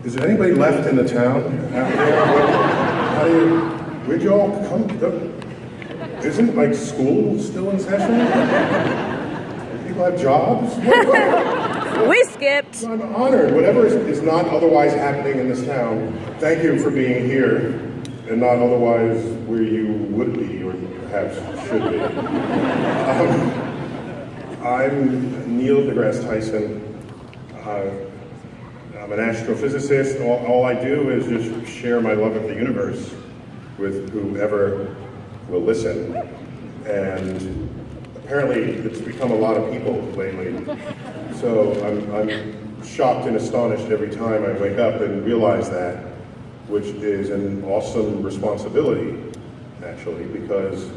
Is there anybody left in the town out there? Where'd you all come? Isn't like school still in session? People have jobs? We skipped. I'm honored. Whatever is not otherwise happening in this town, thank you for being here and not otherwise where you would be or perhaps should be. I'm Neil deGrasse Tyson. I'm an astrophysicist. All I do is just share my love of the universe with whoever will listen. And apparently it's become a lot of people lately. So I'm shocked and astonished every time I wake up and realize that, which is an awesome responsibility, actually, because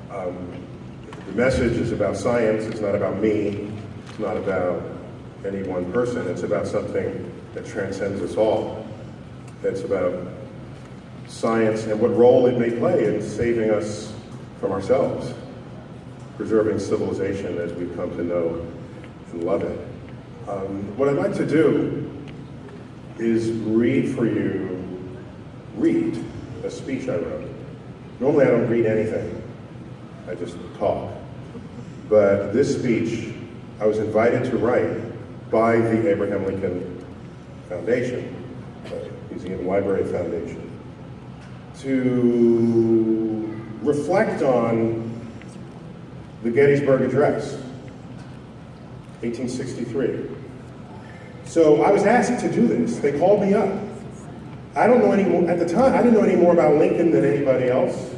the message is about science. It's not about me. It's not about any one person. It's about something that transcends us all. It's about science and what role it may play in saving us from ourselves, preserving civilization as we've come to know and love it. What I'd like to do is read a speech I wrote. Normally I don't read anything, I just talk. But this speech I was invited to write by the Abraham Lincoln Foundation, Museum Library Foundation, to reflect on the Gettysburg Address, 1863. So I was asked to do this. They called me up. I don't know any more, at the time, I didn't know any more about Lincoln than anybody else.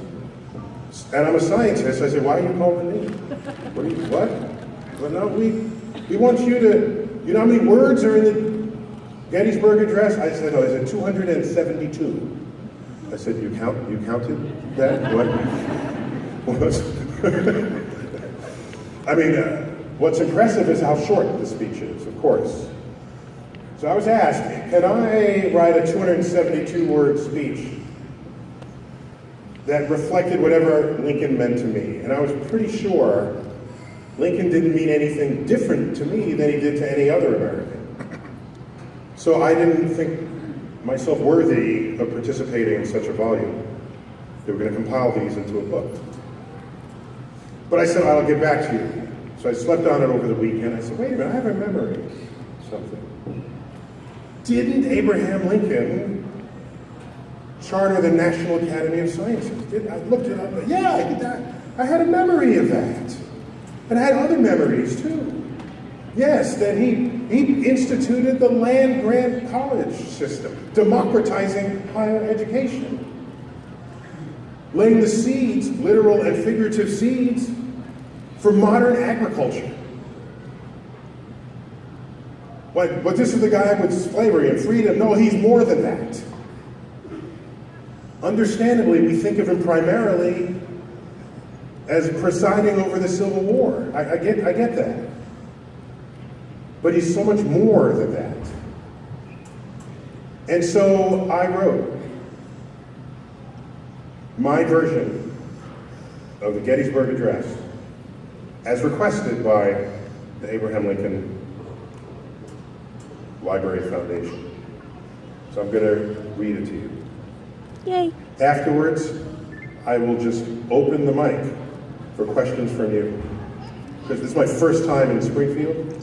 And I'm a scientist. I said, why are you calling me? What? Well, no, we want you to, you know how many words are in the Gettysburg Address? I said, no, is it 272? I said, you counted that? What? I mean, what's impressive is how short the speech is, of course. So I was asked, can I write a 272-word speech that reflected whatever Lincoln meant to me? And I was pretty sure Lincoln didn't mean anything different to me than he did to any other American. So I didn't think myself worthy of participating in such a volume. They were going to compile these into a book. But I said, I'll get back to you. So I slept on it over the weekend. I said, wait a minute, I have a memory of something. Didn't Abraham Lincoln charter the National Academy of Sciences? I looked it up. Yeah, I did that. I had a memory of that. And I had other memories too. Yes, that he instituted the land-grant college system, democratizing higher education, laying the seeds, literal and figurative seeds, for modern agriculture. But this is the guy with slavery and freedom. No, he's more than that. Understandably, we think of him primarily as presiding over the Civil War. I get that. But he's so much more than that. And so I wrote my version of the Gettysburg Address as requested by the Abraham Lincoln Library Foundation. So I'm going to read it to you. Yay. Afterwards, I will just open the mic for questions from you. Because this is my first time in Springfield,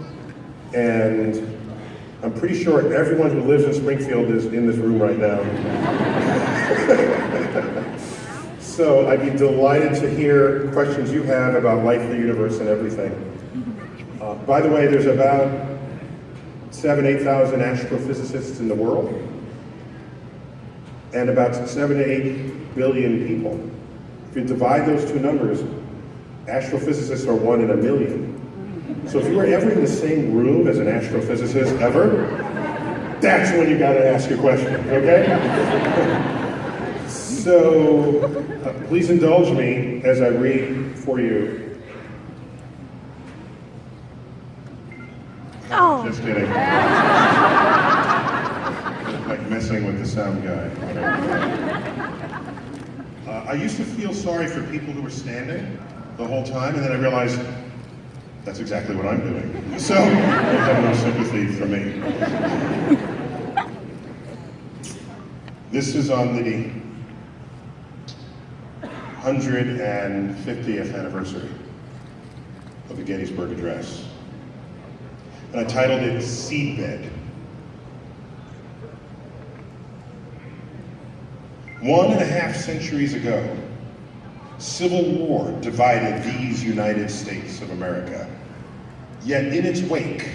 and I'm pretty sure everyone who lives in Springfield is in this room right now. So I'd be delighted to hear questions you have about life, the universe, and everything. By the way, there's about 7,000 to 8,000 astrophysicists in the world, and about 7 to 8 billion people. If you divide those two numbers, astrophysicists are 1 in a million. So if you were ever in the same room as an astrophysicist ever, that's when you gotta ask a question, okay? So please indulge me as I read for you. Oh. Just kidding. Like messing with the sound guy. I used to feel sorry for people who were standing the whole time, and then I realized That's exactly what I'm doing. So, you have no sympathy for me. This is on the 150th anniversary of the Gettysburg Address. And I titled it Seedbed. 1.5 centuries ago, civil war divided these United States of America. Yet in its wake,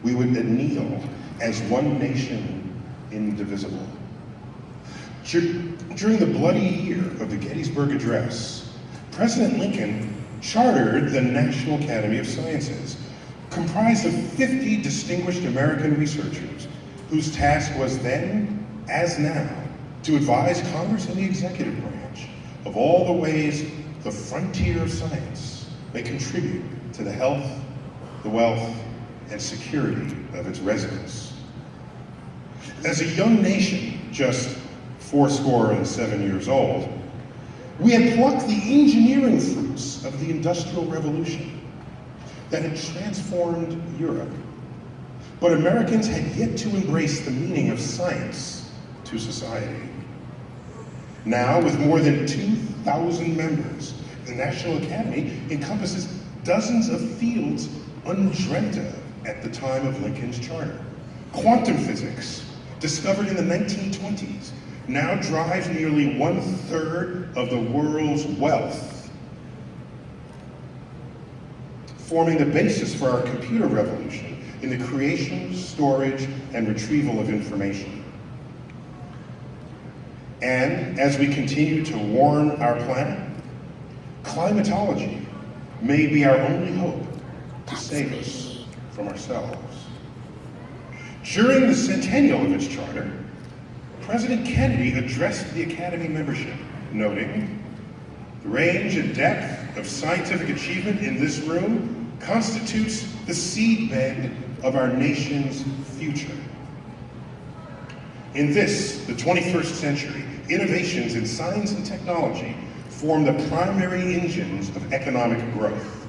we would kneel as one nation indivisible. During the bloody year of the Gettysburg Address, President Lincoln chartered the National Academy of Sciences, comprised of 50 distinguished American researchers, whose task was then, as now, to advise Congress and the executive branch of all the ways the frontier of science may contribute to the health, the wealth, and security of its residents. As a young nation, just 77 years old, we had plucked the engineering fruits of the Industrial Revolution that had transformed Europe. But Americans had yet to embrace the meaning of science to society. Now, with more than 2,000 members, the National Academy encompasses dozens of fields undreamt of at the time of Lincoln's charter. Quantum physics, discovered in the 1920s, now drives nearly 1/3 of the world's wealth, forming the basis for our computer revolution in the creation, storage, and retrieval of information. And as we continue to warm our planet, climatology may be our only hope to save us from ourselves. During the centennial of its charter, President Kennedy addressed the Academy membership, noting, "The range and depth of scientific achievement in this room constitutes the seedbed of our nation's future." In this, the 21st century, innovations in science and technology form the primary engines of economic growth.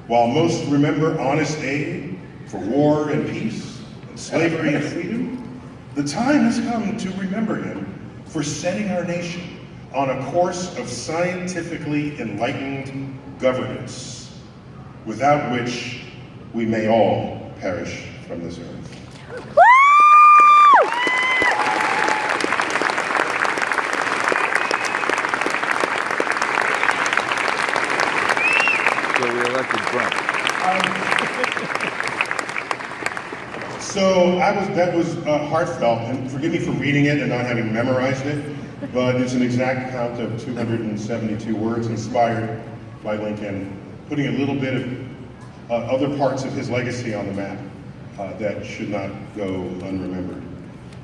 While most remember honest aid for war and peace, and slavery and freedom, the time has come to remember him for setting our nation on a course of scientifically enlightened governance, without which we may all perish from this earth. So we elected Trump. So that was heartfelt, and forgive me for reading it and not having memorized it, but it's an exact count of 272 words inspired by Lincoln, putting a little bit of other parts of his legacy on the map that should not go unremembered.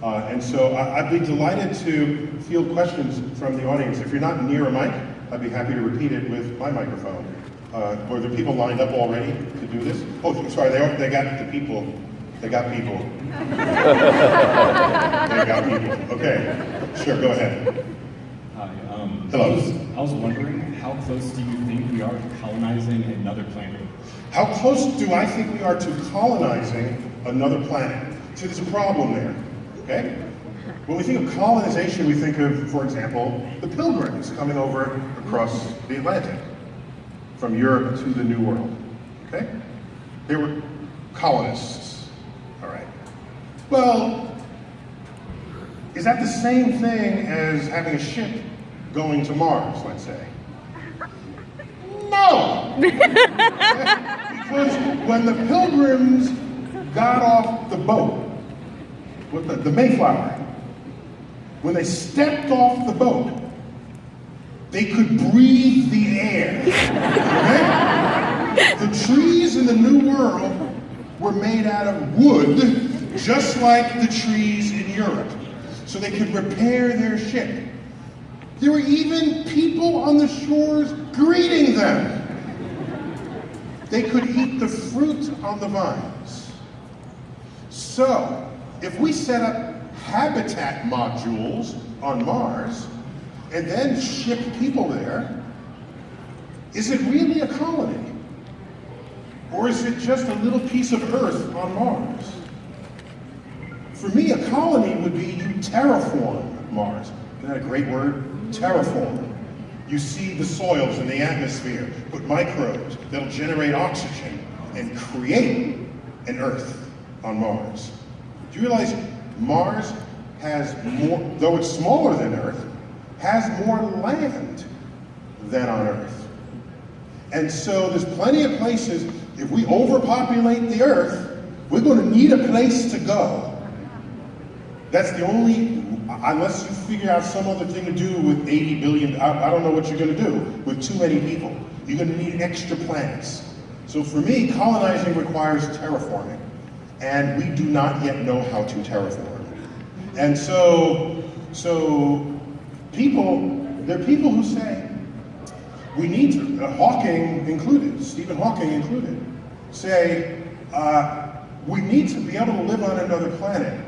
And so I'd be delighted to field questions from the audience. If you're not near a mic, I'd be happy to repeat it with my microphone. Were there people lined up already to do this? Oh, sorry, they got the people. They got people. They got people. Okay, sure, go ahead. Hi. Hello. I was wondering, how close do you think we are to colonizing another planet? How close do I think we are to colonizing another planet? See, there's a problem there, okay? When we think of colonization, we think of, for example, the Pilgrims coming over across the Atlantic from Europe to the New World, okay? They were colonists. All right. Well, is that the same thing as having a ship going to Mars, let's say? No! Because when the Pilgrims got off the boat, with the Mayflower, when they stepped off the boat, they could breathe the air. Okay? The trees in the New World were made out of wood, just like the trees in Europe, so they could repair their ship. There were even people on the shores greeting them. They could eat the fruit on the vines. So, if we set up habitat modules on Mars and then ship people there, is it really a colony? Or is it just a little piece of Earth on Mars? For me, a colony would be you terraform Mars. Isn't that a great word? Terraform. You seed the soils in the atmosphere, put microbes that'll generate oxygen and create an Earth on Mars. Do you realize Mars has more, though it's smaller than Earth, has more land than on Earth? And so there's plenty of places, if we overpopulate the Earth, we're going to need a place to go. That's the only, unless you figure out some other thing to do with 80 billion, I don't know what you're going to do with too many people. You're going to need extra planets. So for me, colonizing requires terraforming. And we do not yet know how to terraform. And so there are people who say, we need to, Hawking included, Stephen Hawking included, say, we need to be able to live on another planet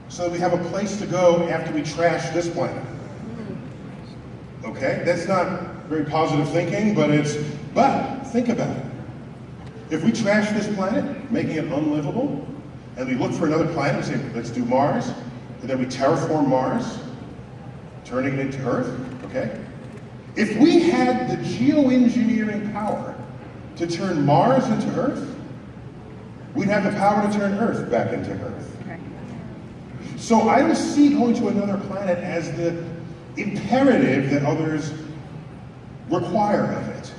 so that we have a place to go after we trash this planet. Okay, that's not very positive thinking, but think about it. If we trash this planet, making it unlivable, and we look for another planet and say, let's do Mars, and then we terraform Mars, turning it into Earth, okay? If we had the geoengineering power to turn Mars into Earth, we'd have the power to turn Earth back into Earth. So I don't see going to another planet as the imperative that others require of it.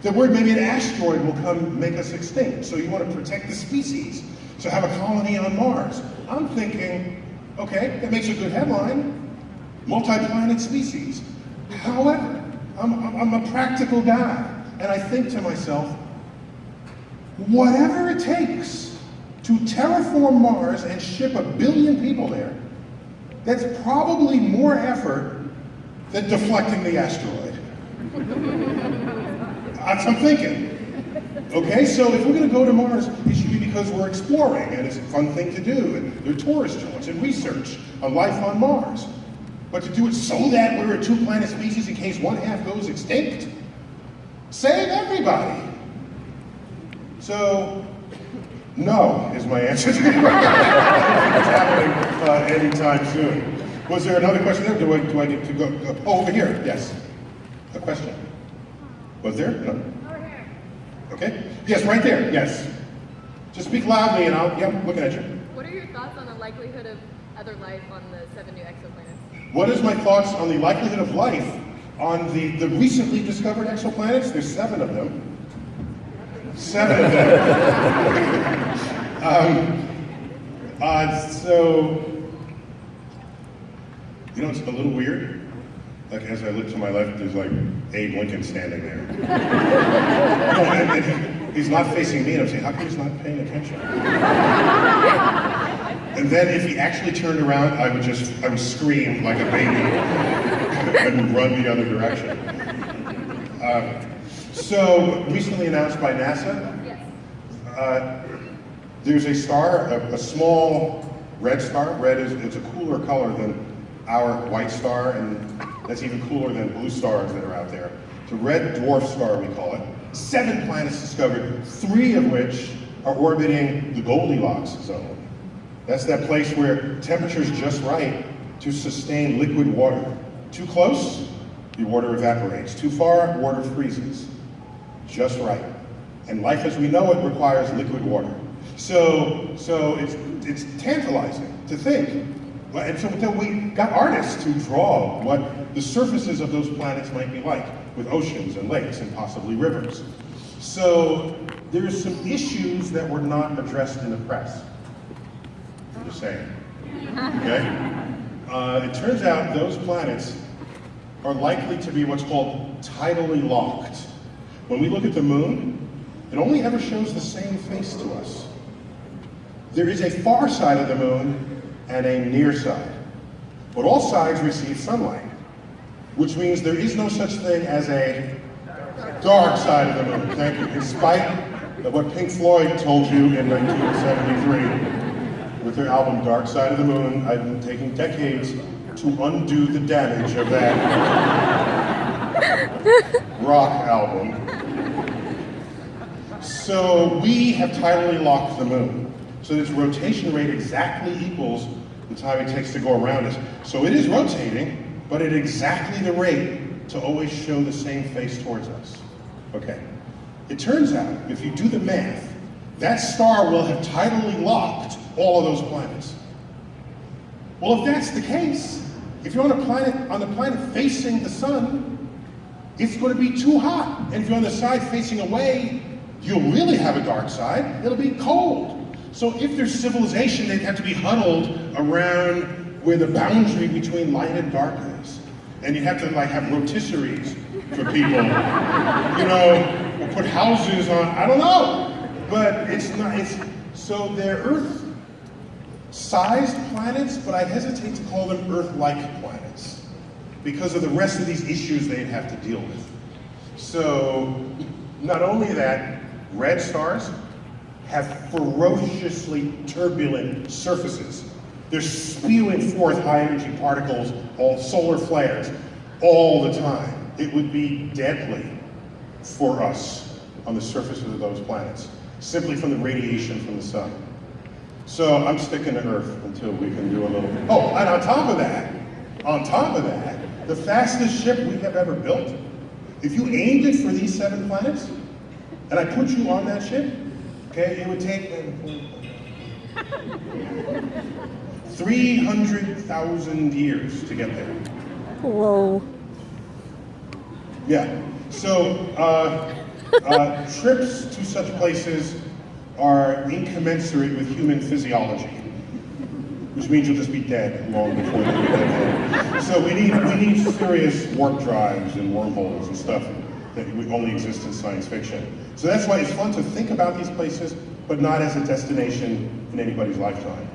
The word maybe an asteroid will come make us extinct, so you want to protect the species, so have a colony on Mars. I'm thinking, okay, that makes a good headline, multi-planet species. However, I'm a practical guy, and I think to myself, whatever it takes to terraform Mars and ship 1 billion people there, that's probably more effort than deflecting the asteroid. That's what I'm thinking. Okay, so if we're going to go to Mars, it should be because we're exploring, and it's a fun thing to do, and there are tourist joints and research on life on Mars. But to do it so that we're a two-planet species in case one half goes extinct? Save everybody! So, no, is my answer to your question. It's happening anytime soon. Was there another question there? Do I get to go? Oh, over here, yes. A question. Was there? No. Over here. Okay. Yes, right there, yes. Just speak loudly and I'm looking at you. What are your thoughts on the likelihood of other life on the 7 new exoplanets? What is my thoughts on the likelihood of life on the recently discovered exoplanets? There's 7 of them. 7 of them. So, you know, it's a little weird. Like, as I look to my left, there's like Abe Lincoln standing there. And he's not facing me, and I'm saying, how come he's not paying attention? And then if he actually turned around, I would scream like a baby and run the other direction. So, recently announced by NASA, there's a star, a small red star. Red is a cooler color than our white star, and that's even cooler than blue stars that are out there. It's a red dwarf star, we call it. 7 planets discovered, 3 of which are orbiting the Goldilocks zone. That's that place where temperature's just right to sustain liquid water. Too close, the water evaporates. Too far, water freezes. Just right. And life as we know it requires liquid water. So it's tantalizing to think. And so we got artists to draw what the surfaces of those planets might be like, with oceans and lakes and possibly rivers. So there's some issues that were not addressed in the press. I'm just saying. Okay? It turns out those planets are likely to be what's called tidally locked. When we look at the moon, it only ever shows the same face to us. There is a far side of the moon and a near side. But all sides receive sunlight, which means there is no such thing as a dark side of the moon. Thank you. In spite of what Pink Floyd told you in 1973 with their album Dark Side of the Moon, I've been taking decades to undo the damage of that rock album. So we have tidally locked the moon. So its rotation rate exactly equals the time it takes to go around us. So it is rotating, but at exactly the rate to always show the same face towards us. Okay. It turns out, if you do the math, that star will have tidally locked all of those planets. Well, if that's the case, if you're on the planet facing the sun, it's going to be too hot. And if you're on the side facing away, you'll really have a dark side. It'll be cold. So if there's civilization, they'd have to be huddled around where the boundary between light and dark is. And you'd have to like have rotisseries for people, you know, or put houses on, I don't know. But so they're Earth-sized planets, but I hesitate to call them Earth-like planets because of the rest of these issues they'd have to deal with. So not only that, red stars have ferociously turbulent surfaces. They're spewing forth high-energy particles, all solar flares, all the time. It would be deadly for us on the surfaces of those planets, simply from the radiation from the sun. So I'm sticking to Earth until we can do a little. Oh, and on top of that, the fastest ship we have ever built, if you aimed it for these 7 planets, and I put you on that ship, okay, it would take 300,000 years to get there. Whoa. Yeah, so trips to such places are incommensurate with human physiology, which means you'll just be dead long before you get there. So we need serious warp drives and wormholes and stuff that only exist in science fiction. So that's why it's fun to think about these places, but not as a destination in anybody's lifetime.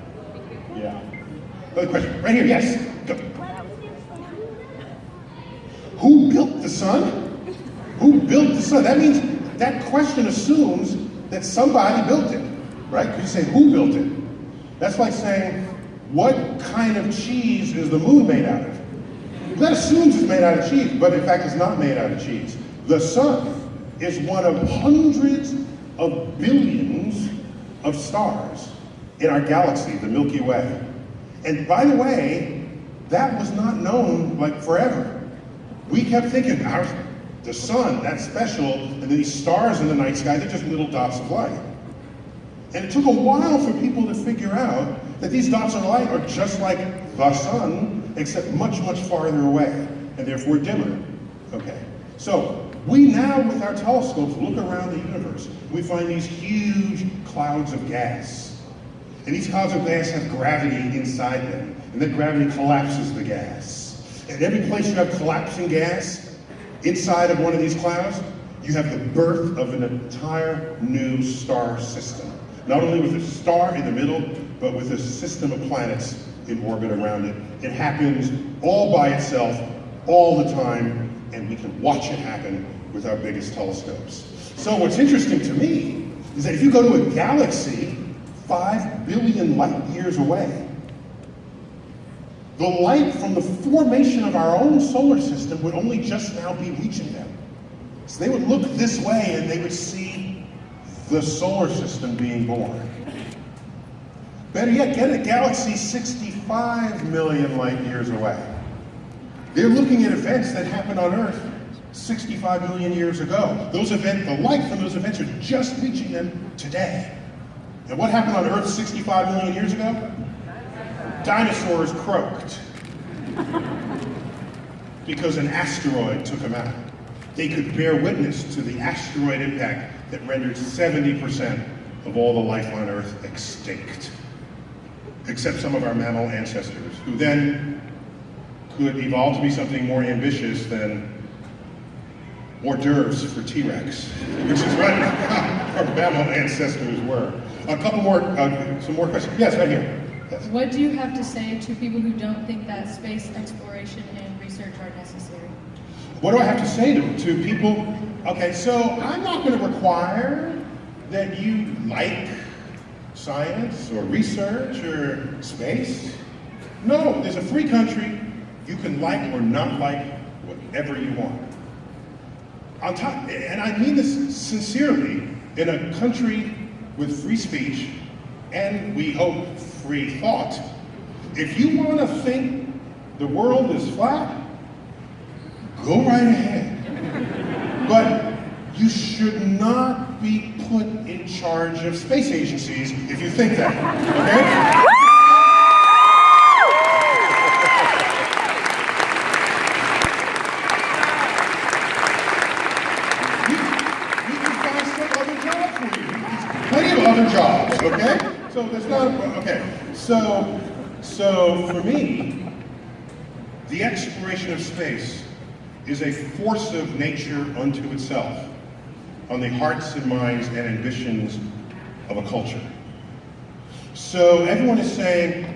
Yeah. Another question, right here, yes, go. Who built the sun? Who built the sun? That means, that question assumes that somebody built it, right? Because you say, who built it? That's like saying, what kind of cheese is the moon made out of? That assumes it's made out of cheese, but in fact it's not made out of cheese. The sun is one of hundreds of billions of stars in our galaxy, the Milky Way. And by the way, that was not known like forever. We kept thinking, the sun, that's special, and these stars in the night sky, they're just little dots of light. And it took a while for people to figure out that these dots of light are just like the sun, except much, much farther away, and therefore dimmer. Okay, so we now, with our telescopes, look around the universe. We find these huge clouds of gas. And these clouds of gas have gravity inside them, and that gravity collapses the gas. And every place you have collapsing gas, inside of one of these clouds, you have the birth of an entire new star system. Not only with a star in the middle, but with a system of planets in orbit around it. It happens all by itself, all the time, and we can watch it happen with our biggest telescopes. So what's interesting to me is that if you go to a galaxy 5 billion light years away, the light from the formation of our own solar system would only just now be reaching them. So they would look this way and they would see the solar system being born. Better yet, get a galaxy 65 million light years away. They're looking at events that happened on Earth 65 million years ago. Those events, the light from those events are just reaching them today. And what happened on Earth 65 million years ago? Dinosaurs croaked because an asteroid took them out. They could bear witness to the asteroid impact that rendered 70% of all the life on Earth extinct, except some of our mammal ancestors, who then could evolve to be something more ambitious than hors d'oeuvres for T-Rex, which is what our mammal ancestors were. A couple more, some more questions. Yes, right here. Yes. What do you have to say to people who don't think that space exploration and research are necessary? What do I have to say to people? Okay, so I'm not going to require that you like science or research or space. No, there's a free country. You can like or not like whatever you want. On top, and I mean this sincerely, in a country with free speech and, we hope, free thought, if you want to think the world is flat, go right ahead. But you should not be put in charge of space agencies if you think that, okay? We can find some other job for you. There's plenty of other jobs, okay? So there's not, okay. So for me, the exploration of space is a force of nature unto itself on the hearts and minds and ambitions of a culture. So everyone is saying,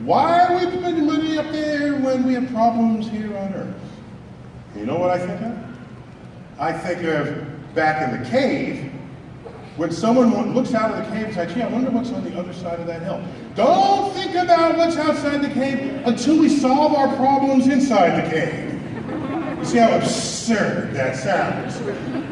why are we putting money up there when we have problems here on Earth? You know what I think of? I think of back in the cave, when someone looks out of the cave and says, gee, I wonder what's on the other side of that hill. Don't think about what's outside the cave until we solve our problems inside the cave. You see how absurd that sounds,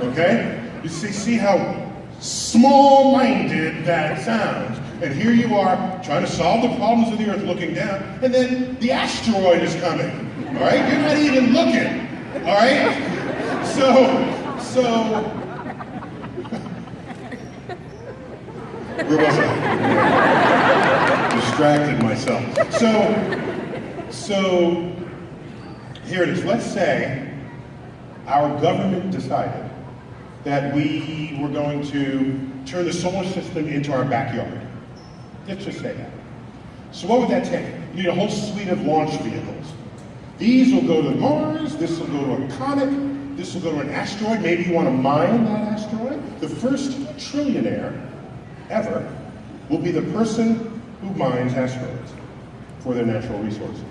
okay? You see how small-minded that sounds. And here you are trying to solve the problems of the Earth looking down, and then the asteroid is coming, all right? You're not even looking, all right? Where was I? Distracted myself. So here it is. Let's say our government decided that we were going to turn the solar system into our backyard. Let's just say that. So what would that take? You need a whole suite of launch vehicles. These will go to Mars, this will go to a comet, this will go to an asteroid. Maybe you want to mine that asteroid. The first trillionaire ever will be the person who mines asteroids for their natural resources.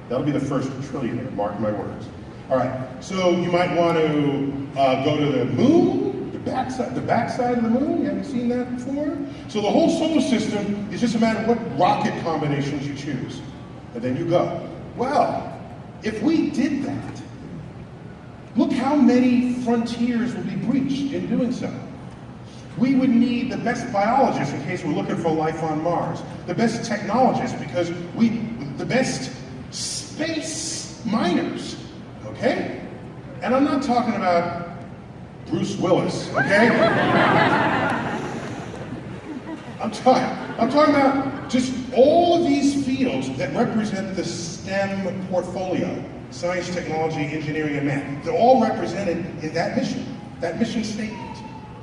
That'll be the first trillionaire, mark my words. All right, so you might want to go to the moon, the backside of the moon. You haven't seen that before? So the whole solar system is just a matter of what rocket combinations you choose. And then you go. Well, if we did that, look how many frontiers will be breached in doing so. We would need the best biologists in case we're looking for life on Mars, the best technologists because the best space miners, okay? And I'm not talking about Bruce Willis, okay? I'm talking about just all of these fields that represent the STEM portfolio, science, technology, engineering, and math. They're all represented in that mission statement,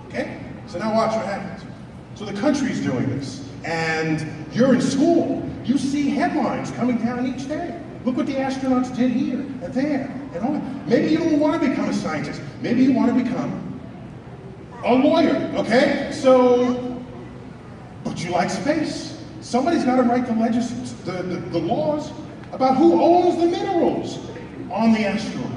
okay? So now watch what happens. So the country's doing this, and you're in school. You see headlines coming down each day. Look what the astronauts did here and there and all that. Maybe you don't want to become a scientist. Maybe you want to become a lawyer, okay? But you like space. Somebody's got to write the laws about who owns the minerals on the asteroid.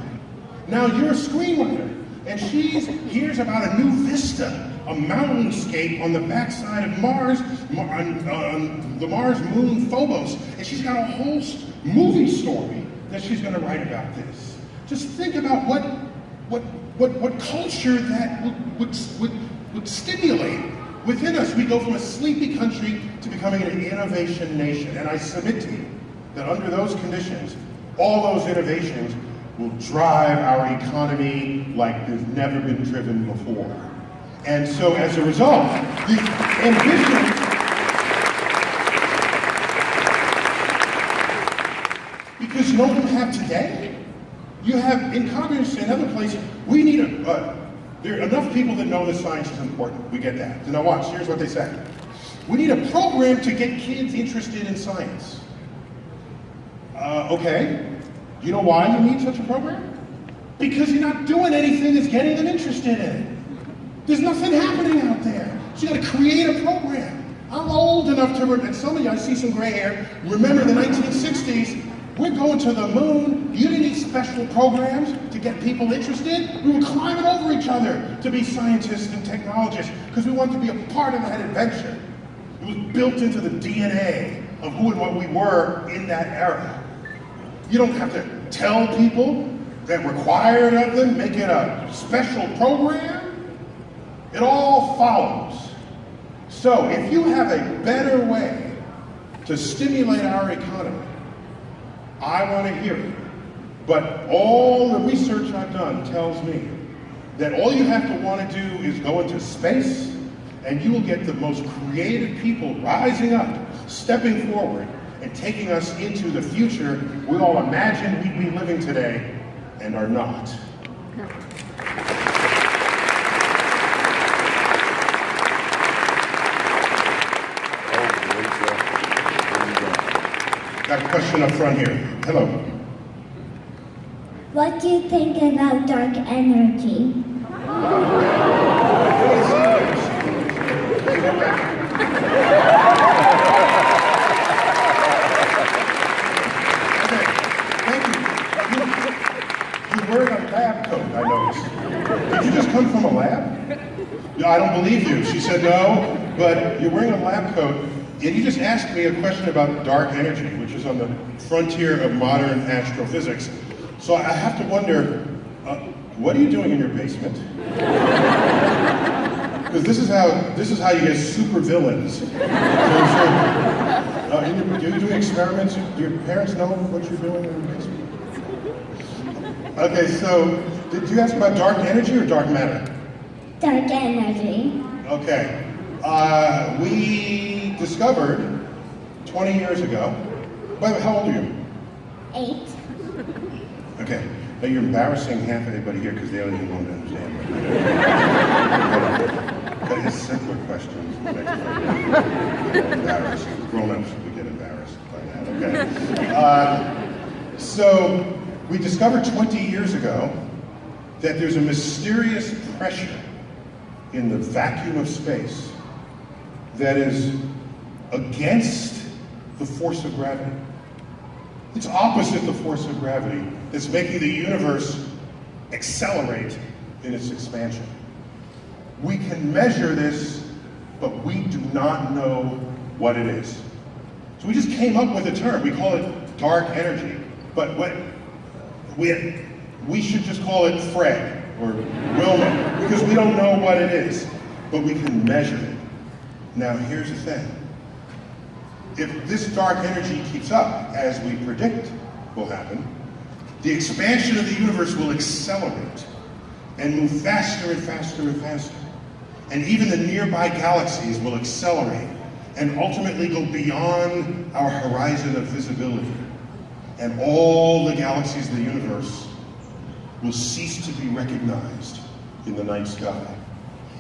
Now you're a screenwriter, and she hears about a new vista, a mountainscape on the backside of Mars, on the Mars moon Phobos, and she's got a whole movie story that she's going to write about this. Just think about what culture that would stimulate within us. We go from a sleepy country to becoming an innovation nation, and I submit to you that under those conditions, all those innovations will drive our economy like they've never been driven before. And so as a result, the ambition, because you know what you have today? You have, in Congress and other places, we need there are enough people that know that science is important. We get that. So now watch, here's what they say. We need a program to get kids interested in science. Okay. You know why you need such a program? Because you're not doing anything that's getting them interested in it. There's nothing happening out there. So you gotta create a program. I'm old enough to, and some of you, I see some gray hair, remember the 1960s, we're going to the moon. You didn't need special programs to get people interested. We were climbing over each other to be scientists and technologists because we wanted to be a part of that adventure. It was built into the DNA of who and what we were in that era. You don't have to tell people that required of them, make it a special program. It all follows. So if you have a better way to stimulate our economy, I want to hear it. But all the research I've done tells me that all you have to want to do is go into space, and you will get the most creative people rising up, stepping forward, and taking us into the future we all imagined we'd be living today and are not. Got a question up front here. Hello. What do you think about dark energy? You're wearing a lab coat, I noticed. Did you just come from a lab? No, I don't believe you. She said no, but you're wearing a lab coat, and you just asked me a question about dark energy, which is on the frontier of modern astrophysics. So I have to wonder, what are you doing in your basement? Because this is how you get super villains. So, are you doing experiments? Do your parents know what you're doing in your basement? Okay, so did you ask about dark energy or dark matter? Dark energy. Okay. We discovered 20 years ago. By the way, how old are you? 8. Okay. Now you're embarrassing half anybody here because they don't even want to understand. But it's simpler questions. Embarrassing. Grown-ups, we get embarrassed by that. Okay. So we discovered 20 years ago that there's a mysterious pressure in the vacuum of space that is against the force of gravity. It's opposite the force of gravity that's making the universe accelerate in its expansion. We can measure this, but we do not know what it is. So we just came up with a term. We call it dark energy. But what we should just call it Fred or Wilma, because we don't know what it is, but we can measure it. Now here's the thing. If this dark energy keeps up, as we predict will happen, the expansion of the universe will accelerate and move faster and faster and faster. And even the nearby galaxies will accelerate and ultimately go beyond our horizon of visibility. And all the galaxies of the universe will cease to be recognized in the night sky.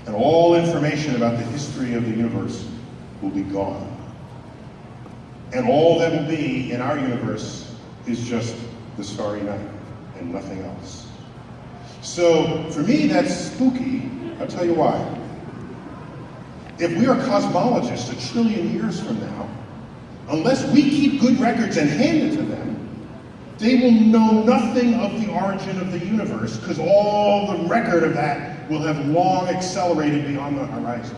And all information about the history of the universe will be gone. And all that will be in our universe is just the starry night and nothing else. So for me, that's spooky. I'll tell you why. If we are cosmologists 1 trillion years from now, unless we keep good records and hand it to them, they will know nothing of the origin of the universe, because all the record of that will have long accelerated beyond the horizon.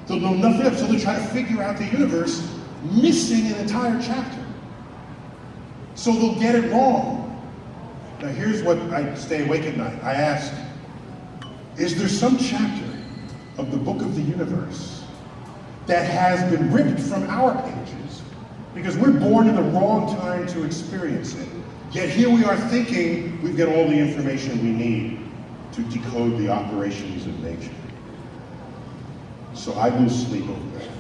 They'll know nothing of it, so they'll try to figure out the universe, missing an entire chapter. So they'll get it wrong. Now here's what I stay awake at night. I ask, is there some chapter of the book of the universe that has been ripped from our pages because we're born in the wrong time to experience it? Yet here we are thinking we've got all the information we need to decode the operations of nature. So I lose sleep over that.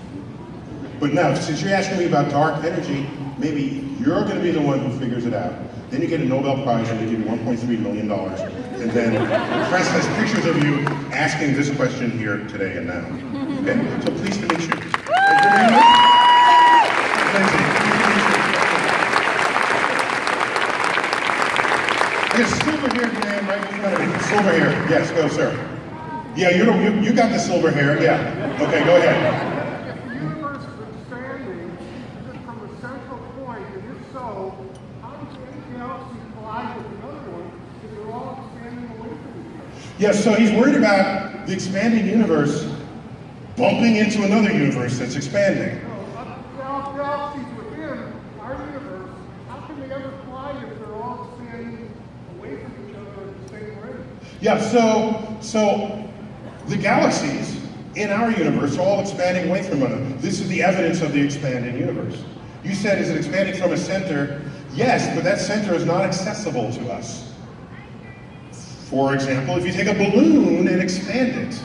But now, since you're asking me about dark energy, maybe you're going to be the one who figures it out. Then you get a Nobel Prize and they give you $1.3 million. And then the press has pictures of you asking this question here today and now. Okay? So pleased to meet you. There's silver hair man right in front of me. Silver hair. Yes, go, sir. Yeah, you got the silver hair. Yeah. Okay, go ahead. The universe is expanding. Is it from a central point? And if so, how does any galaxy collide with another one if they're all expanding away from each other? Yes, so he's worried about the expanding universe bumping into another universe that's expanding. Galaxies within our universe, how can they ever collide if they're all expanding away from each other at the same rate? Yeah, so The galaxies in our universe are all expanding away from one another. This is the evidence of the expanding universe. You said, is it expanding from a center? Yes, but that center is not accessible to us. For example, if you take a balloon and expand it,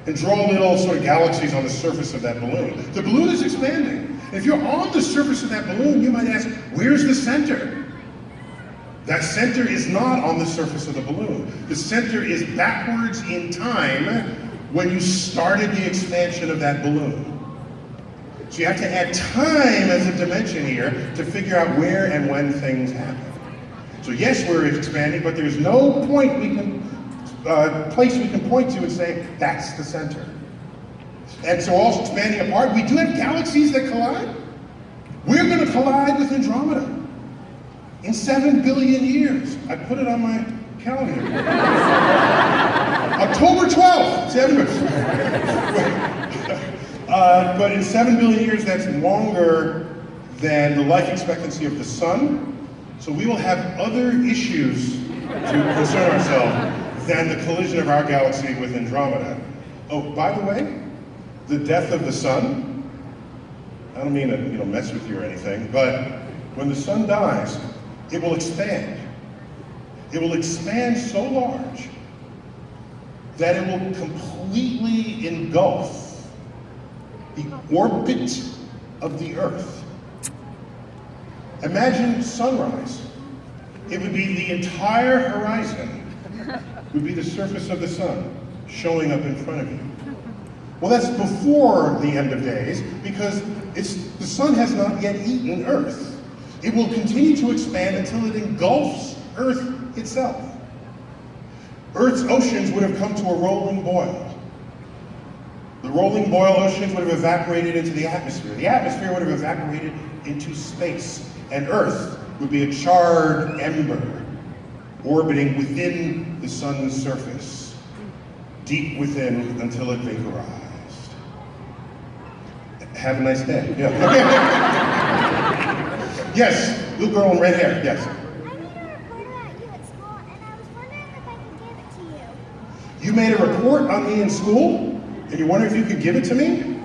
and draw little sort of galaxies on the surface of that balloon, the balloon is expanding. If you're on the surface of that balloon, you might ask, where's the center? That center is not on the surface of the balloon. The center is backwards in time when you started the expansion of that balloon. So you have to add time as a dimension here to figure out where and when things happen. So yes, we're expanding, but there's no point we can, place we can point to and say, that's the center. And so all expanding apart, we do have galaxies that collide. We're going to collide with Andromeda in 7 billion years. I put it on my calendar. October 12th, 7 but in 7 billion years, that's longer than the life expectancy of the sun. So we will have other issues to concern ourselves than the collision of our galaxy with Andromeda. Oh, by the way, the death of the sun, I don't mean to mess with you or anything, but when the sun dies, it will expand. It will expand so large that it will completely engulf the orbit of the Earth. Imagine sunrise. It would be the entire horizon, would be the surface of the sun showing up in front of you. Well, that's before the end of days, because the sun has not yet eaten Earth. It will continue to expand until it engulfs Earth itself. Earth's oceans would have come to a rolling boil. The rolling boil oceans would have evaporated into the atmosphere. The atmosphere would have evaporated into space. And Earth would be a charred ember orbiting within the sun's surface, deep within until it vaporized. Have a nice day. Yeah. Okay. Yes, little girl in red hair, yes. I made a report about you at school, and I was wondering if I could give it to you. You made a report on me in school, and you wonder if you could give it to me?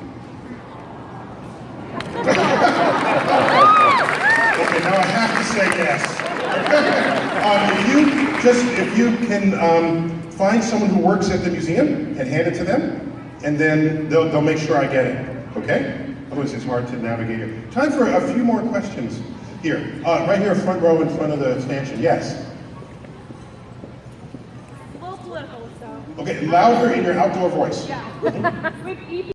Okay, now I have to say yes. If you can find someone who works at the museum and hand it to them, and then they'll make sure I get it. Okay? Otherwise, it's hard to navigate here. Time for a few more questions. Here, right here, front row in front of the stanchion. Yes. A little political, so. Okay, louder in your outdoor voice. Yeah. With EP